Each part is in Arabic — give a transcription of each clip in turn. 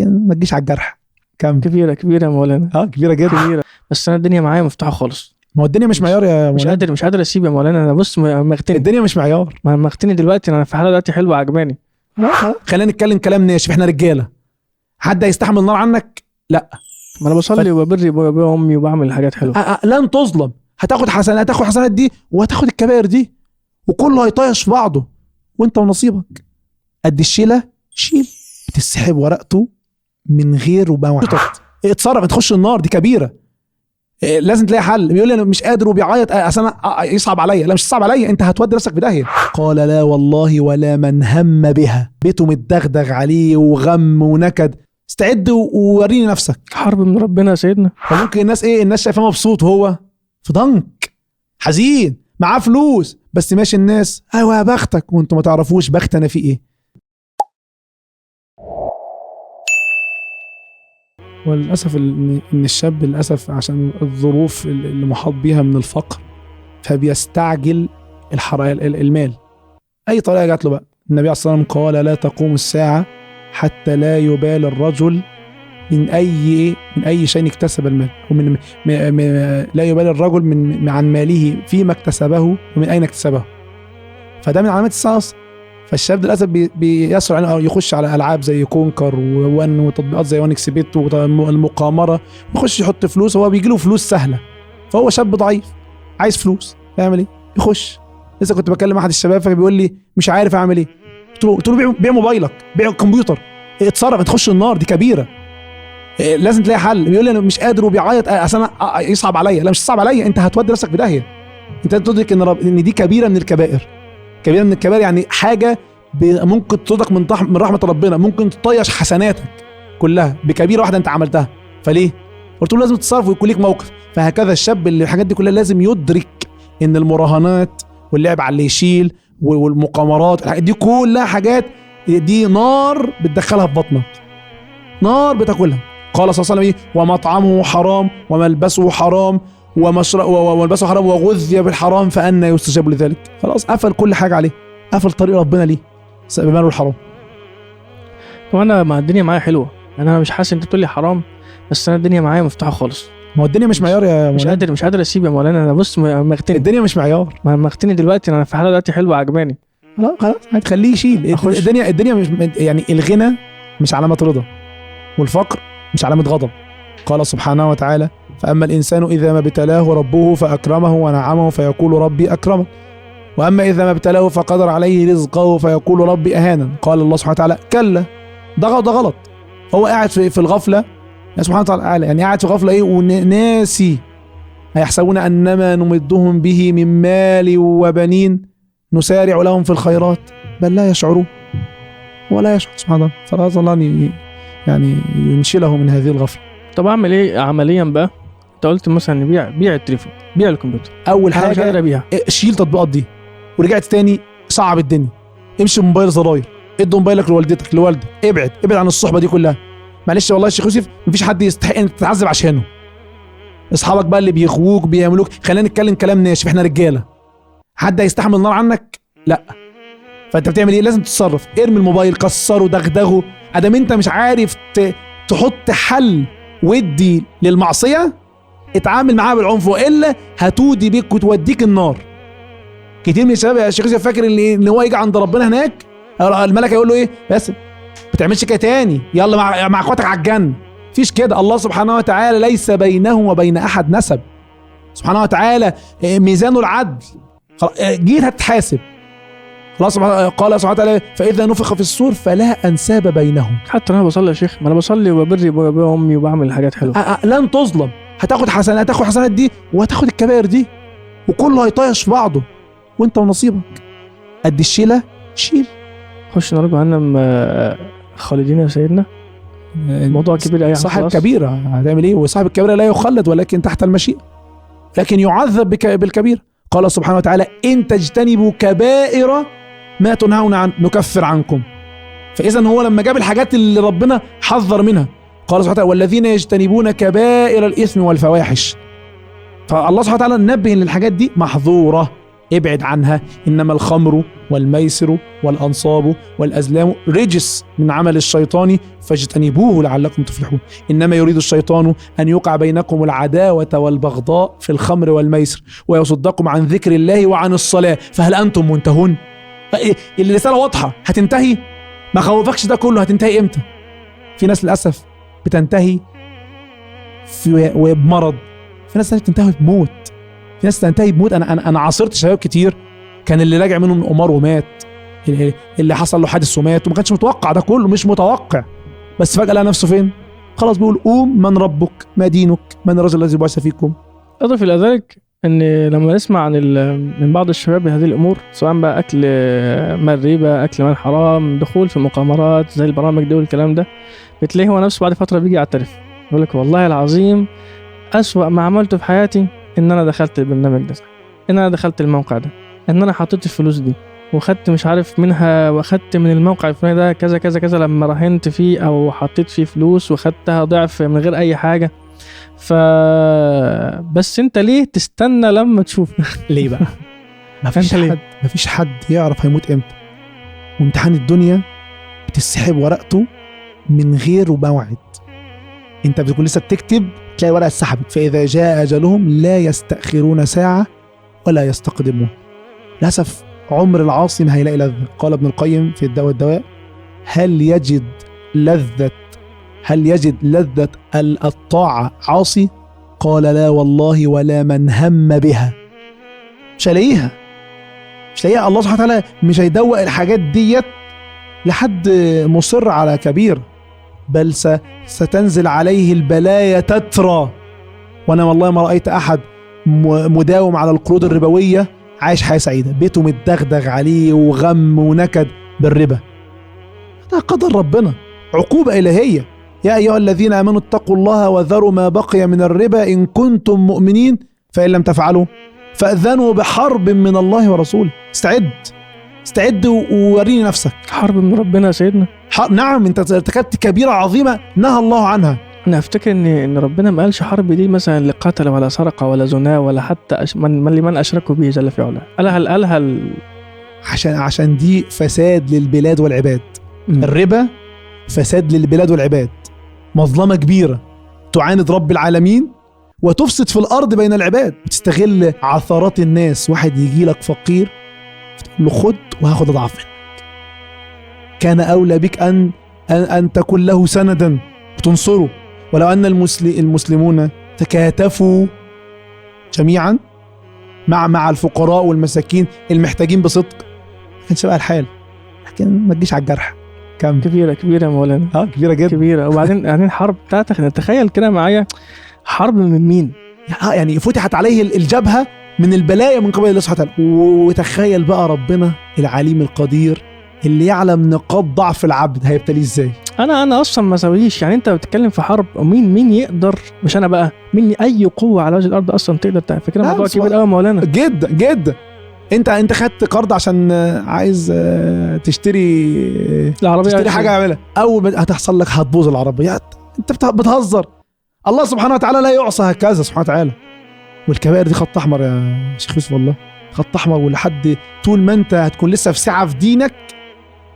ما تجيش على الجرح. كم كبيره يا مولانا. كبيره جدا. كبيره، بس انا الدنيا معايا مفتوحه خالص. ما هو الدنيا مش معيار يا مولانا. مش قادر اسيب يا مولانا. انا بص مغتني. الدنيا مش معيار. ما مغتني دلوقتي. انا في حاله دلوقتي حلوه عجباني. خلينا نتكلم كلام ناشف. احنا رجاله. حد هيستحمل النار عنك؟ لا. ما انا بصلي وببر ابويا وامي وبعمل حاجات حلوه. لن تظلم. هتاخد حسنات دي وهتاخد الكبائر دي، وكله هيطيش في بعضه، وانت ونصيبك قد الشيله. شيل. بتسحب ورقته من غير وبوعد. اتصرف. تخش النار دي كبيره. لازم تلاقي حل. بيقول لي انا مش قادر وبيعيط اصل يصعب عليا. لا مش صعب عليا، انت هتودي نفسك في داهيه. قال لا والله ولا من هم بها. بيته متدغدغ عليه وغم ونكد. استعد ووريني نفسك. حرب من ربنا يا سيدنا. فممكن الناس شايفاه مبسوط وهو في ضنك حزين معاه فلوس بس ماشي. الناس ايوه يا بختك، وانتم ما تعرفوش بخت انا في ايه. والاسف ان الشاب للاسف عشان الظروف اللي محاط بيها من الفقر فبيستعجل المال. اي طريقه جات له بقى. النبي عليه الصلاه والسلام قال لا تقوم الساعه حتى لا يبال الرجل من اي شيء اكتسب المال، ومن لا يبال الرجل عن ماله فيما اكتسبه ومن اين اكتسبه. فده من علامات الساعه اصلا. فالشاب للاسف بيسرع انه يخش على العاب زي كونكر وون وتطبيقات زي وان اكس بيت والمقامره، يخش يحط فلوس. هو بيجي له فلوس سهله، فهو شاب ضعيف عايز فلوس. يعمل ايه؟ يخش. لسه كنت بكلم احد الشباب فبيقول لي مش عارف اعمل ايه. قلت له بيع موبايلك، بيع الكمبيوتر، اتصرف. تخش النار دي كبيره. لازم تلاقي حل. بيقول لي انا مش قادر وبيعيط اصل يصعب عليا. لا مش صعب عليا، انت هتودي نفسك في داهيه. انت تدرك ان دي كبيره من الكبائر. كبيره من الكبائر يعني حاجه ممكن تصدق من رحمه ربنا، ممكن تطيش حسناتك كلها بكبيره واحده انت عملتها. فليه؟ قلت له لازم تتصرف ويكون ليك موقف. فهكذا الشاب اللي الحاجات دي كلها لازم يدرك ان المراهنات واللعب على اللي يشيل والمقامرات دي كلها حاجات، دي نار بتدخلها في بطنك، نار بتاكلها. قال صلى الله عليه وسلم ومطعمه حرام وملبسه حرام وملبسه حرام وغذي بالحرام فأنا يستجاب لذلك. خلاص قفل كل حاجه عليه، قفل طريق ربنا ليه بماله الحرام. وانا مع الدنيا معايا حلوه. انا مش حاسس انت تقول لي حرام، بس انا الدنيا معايا مفتوحه خالص. ما هو الدنيا مش معيار يا مولانا. مش قادر اسيب يا مولانا. انا بص مغتني. الدنيا مش معيار. ما مغتني دلوقتي. انا في حاله دلوقتي حلوه عجباني. خلاص هتخليه يشيل. الدنيا مش يعني الغنى مش علامه رضا، والفقر مش علامه غضب. قال سبحانه وتعالى فأما الإنسان إذا ما ابتلاه ربه فأكرمه ونعمه فيقول ربي أكرمن، وأما إذا ما ابتلاه فقدر عليه رزقه فيقول ربي أهانا. قال الله سبحانه وتعالى كلا، ده غلط. هو قاعد في الغفلة سبحانه وتعالى، يعني قاعد في غفلة إيه وناسي. هيحسبون أنما نمدهم به من مال وبنين نسارع لهم في الخيرات بل لا يشعرون ولا يشعر. سبحان الله. فالله الله يعني ينشله من هذه الغفلة. طب اعمل ايه عمليا بقى؟ انت قلت مثلا بيع التليفون، بيع الكمبيوتر. اول حاجه شيل تطبيقات دي، ورجعت تاني صعب الدنيا. امشي بموبايل زراير، ادي موبايلك لوالدتك لوالدك، ابعد عن الصحبه دي كلها. معلش والله يا شيخ يوسف مفيش حد يستحق انك تتعذب عشانه. اصحابك بقى اللي بيخووك بيعملوك. خلينا نتكلم كلام ناشف. احنا رجاله. حد هيستحمل النار عنك؟ لا. فانت بتعمل ايه؟ لازم تتصرف. ارمي الموبايل، كسره، دغدغه. ادام انت مش عارف تحط حل ودي للمعصيه، اتعامل معاها بالعنف، والا هتودي بيك وتوديك النار. كتير من الشباب يا شيخ يوسف فاكر ان هو يجي عند ربنا هناك الملك هيقول له ايه؟ بس ما تعملش كده تاني، يلا مع اخواتك على الجنه. مفيش كده. الله سبحانه وتعالى ليس بينه وبين احد نسب. سبحانه وتعالى ميزانه العدل. جيت هتتحاسب. خلاص. قال سبحانه وتعالى فاذا نفخ في الصور فلا انساب بينهم. حتى انا بصلي يا شيخ، ما انا بصلي وببر ابويا وامي وبعمل حاجات حلوه. لن تظلم. هتاخد حسنات دي وهتاخد الكبائر دي، وكله هيطيش في بعضه، وانت ونصيبك قد الشيله. شيل. خش نار جهنم خالدين يا سيدنا. الموضوع كبير. اي صاحب كبيره هتعمل ايه؟ وصاحب الكبيره لا يخلد ولكن تحت المشيئه، لكن يعذب بالكبيره. قال سبحانه وتعالى ان تجتنبوا كبائر ما تنهون عنه نكفر عنكم. فاذا هو لما جاب الحاجات اللي ربنا حذر منها قال سبحانه وتعالى والذين يجتنبون كبائر الاثم والفواحش. فالله سبحانه وتعالى نبه ان الحاجات دي محظوره. ابعد عنها، إنما الخمر والميسر والأنصاب والأزلام رجس من عمل الشيطان فاجتنبوه لعلكم تفلحون. إنما يريد الشيطان أن يوقع بينكم العداوة والبغضاء في الخمر والميسر ويصدكم عن ذكر الله وعن الصلاة فهل أنتم منتهون؟ الرسالة واضحة، هتنتهي؟ ما خوفكش ده كله، هتنتهي إمتى؟ في ناس للأسف بتنتهي بمرض، في ناس بتنتهي بموت، في ناس تنتهي بموت. انا عاصرت شباب كتير كان اللي راجع منهم من قمار ومات، اللي حصل له حادث ومات، وما كانش متوقع ده كله، مش متوقع، بس فجأة لقى نفسه فين؟ خلاص بيقول قوم، من ربك؟ ما دينك؟ من الرجل الذي بعث فيكم؟ اضف الى ذلك ان لما نسمع عن من بعض الشباب بهذه الامور، سواء بقى اكل مال ربا، اكل مال حرام، دخول في مقامرات زي البرامج دي والكلام ده، بتلاقيه هو نفسه بعد فتره بيجي يعترف يقول لك والله العظيم أسوأ ما عملته في حياتي ان انا دخلت البرنامج ده، ان انا دخلت الموقع ده، ان انا حطيت الفلوس دي وخدت مش عارف منها، واخدت من الموقع الفلاني ده كذا كذا كذا لما راهنت فيه او حطيت فيه فلوس وخدتها ضعف من غير اي حاجه. بس انت ليه تستنى لما تشوف؟ ليه بقى؟ مفيش حد يعرف هيموت امتى، وامتحان الدنيا بتسحب ورقته من غير موعد. انت بتكون لسه بتكتب تلاقي ورقه اتسحبت، فاذا جاء اجلهم لا يستأخرون ساعه ولا يستقدمون. للاسف عمر العاصي ما هيلاقي لذة. قال ابن القيم في الدواء والدواء: هل يجد لذة الطاعة عاصي؟ قال لا والله، ولا من هم بها. مش هلاقيها. الله سبحانه وتعالى مش هيدوق الحاجات ديت لحد مصر على كبير، بل ستنزل عليه البلايا تترى. وانا والله ما رأيت احد مداوم على القروض الربوية عايش حياة سعيدة، بيته متدغدغ عليه وغم ونكد بالربا. هذا قدر ربنا، عقوبة إلهية. يا أيها الذين آمنوا اتقوا الله وذروا ما بقي من الربا إن كنتم مؤمنين فإن لم تفعلوا فأذنوا بحرب من الله ورسوله. استعد ووريني نفسك. حرب من ربنا يا سيدنا. نعم، انت ارتكبت كبيرة عظيمة نهى الله عنها. انا افتكر ان ربنا ما قالش حرب دي مثلا لقتل ولا سرقة ولا زنا ولا حتى لمن اشركوا به جل في علاه. قالها عشان دي فساد للبلاد والعباد. الربا فساد للبلاد والعباد، مظلمة كبيرة تعاند رب العالمين وتفسد في الأرض بين العباد، بتستغل عثرات الناس. واحد يجي لك فقير تقول له خد وهاخد أضعاف منك. كان أولى بك أن تكون له سندا وتنصره. ولو أن المسلمون تكاتفوا جميعا مع الفقراء والمساكين المحتاجين بصدق ما كانش بقى الحال. لكن ما تجيش على الجرح. كم كبيرة يا مولانا. كبيرة جدا، كبيرة. وبعدين حرب بتاعتك، تخيل كده معايا، حرب من مين؟ يعني فتحت عليه الجبهة من البلايا من قبل الله سبحانه وتعالى. وتخيل بقى ربنا العليم القدير اللي يعلم نقاط ضعف العبد هيبتليه ازاي. انا اصلا ما سويش. يعني انت بتتكلم في حرب، مين يقدر، مش انا بقى، مين اي قوة على وجه الارض اصلا تقدر فكرة الموضوع كبير قوي مولانا جدا جدا. انت خدت قرض عشان عايز تشتري حاجة اعملها، اول هتحصل لك هتبوظ العربية. انت بتهزر. الله سبحانه وتعالى لا يعصى هكذا سبحانه وتعالى. والكبائر دي خط احمر يا شيخ يوسف، والله خط احمر. ولحد طول ما انت هتكون لسه في سعة في دينك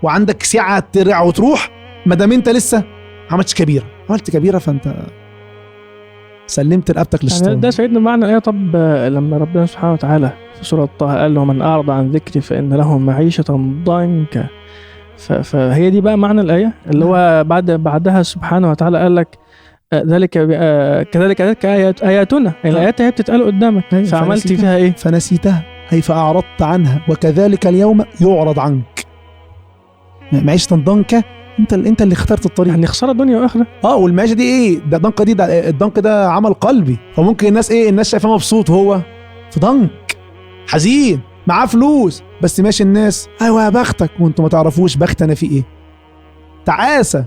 وعندك سعة ترجع وتروح، ما دام انت لسه عملت كبيرة فانت سلمت رقبتك للشيطان. يعني ده سيدنا معنى الآية. طب لما ربنا سبحانه وتعالى في سورة طه قال له من أعرض عن ذكري فإن له معيشة ضنكا، فهي دي بقى معنى الآية اللي هو بعدها سبحانه وتعالى قال لك ذلك كذلك أتتك آياتنا. الآيات هي بتتقال قدامك فعملت فيها إيه؟ فنسيتها، أي فأعرضت عنها، وكذلك اليوم يعرض عنك. معيشة ضنكا، انت اللي اخترت الطريق. يعني خساره دنيا واخره. والمعيشه دي ايه؟ ده ضنك، الضنك ده عمل قلبي. فممكن الناس شايفاه مبسوط، هو في ضنك حزين، معاه فلوس، بس ماشي الناس ايوه يا بختك، وانتم ما تعرفوش بخت انا في ايه. تعاسه،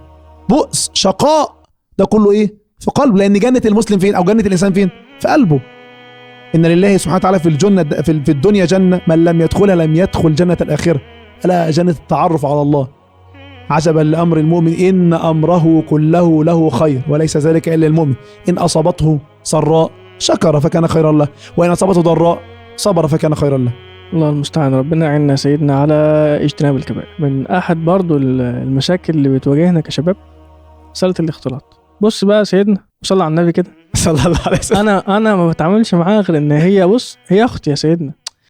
بؤس، شقاء، ده كله ايه؟ في قلبه. لان جنه المسلم فين؟ او جنه الانسان فين؟ في قلبه. ان لله سبحانه وتعالى في الجنه، في الدنيا جنه، من لم يدخلها لم يدخل جنه الاخره، الا جنه التعرف على الله. عجبا لأمر المؤمن إن أمره كله له خير وليس ذلك إلا المؤمن. إن أصابته سراء شكر فكان خيرا له، وإن أصابته ضراء صبر فكان خيرا له. الله المستعان. ربنا يعيننا سيدنا على اجتناب الكبائر. من احد برضو المشاكل اللي بتواجهنا كشباب مسألة الاختلاط. بص بقى سيدنا وصلى على النبي كده صلى الله عليه وسلم. انا ما بتعاملش معاها غير ان هي، بص هي اختي يا سيدنا،